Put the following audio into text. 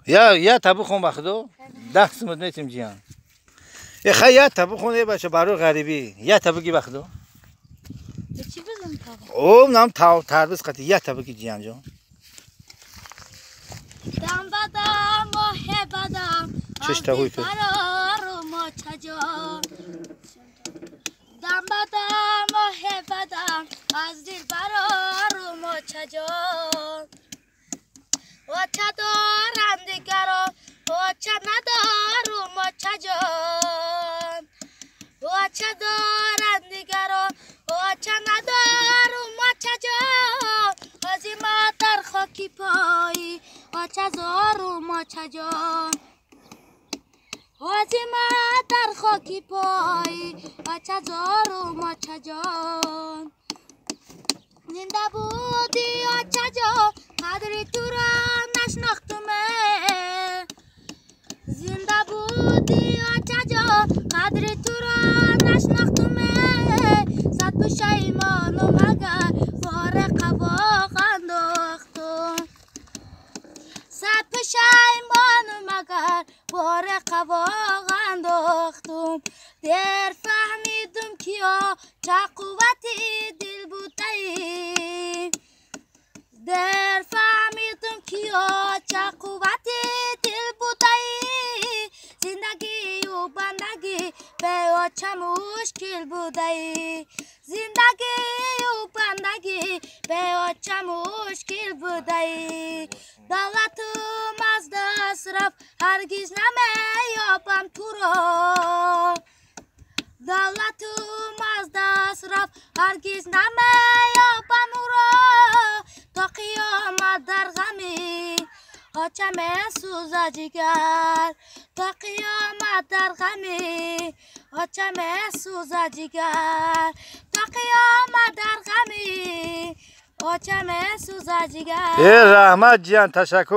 یا تبو خون بخدو 10 سمت نیتیم جیان خیلی یا تبو خونه بچه برای غریبی یا تبو کی بخدو چی بزن تاو اوم نام تاو تربیز قطعی یا تبو کی جیان جان دم بدم ماه بدم چش تاوی تو فرار مچجان دم بدم ماه بدم از دل فرار مچجان وچه دارم دیگران وچه ندارم مچجان وچه دارم دیگران وچه ندارم مچجان ازی ما در خاکی پایی وچه زارم مچجان ازی ما در خاکی پایی وچه زارم مچجان زنده بودی وچه جان قدر تو را نشناختمه زنده بودی وچه جان قدر تو را نشناختمه صد پشیمانم اگر فارق واقع انداختم صد پشیمانم اگر فارق واقع انداختم در فهمیدم کیا چه قوتی دل بودی در فهمیدم کیا چه قوتی دل بودی زندگی و بندگی به چه مشکل بودی زندگی و بندگی به چه مشکل بودی دولتم از دست رفت هرگز نمیابم تو را دولتم از دست رفت هرگز نمیابم او را تا قیامت در غمی آچم سوزه جگر تا قیامت در غمی آچم سوزه جگر تا قیامت در غمی آچم سوزه جگر رحمت جان تشکر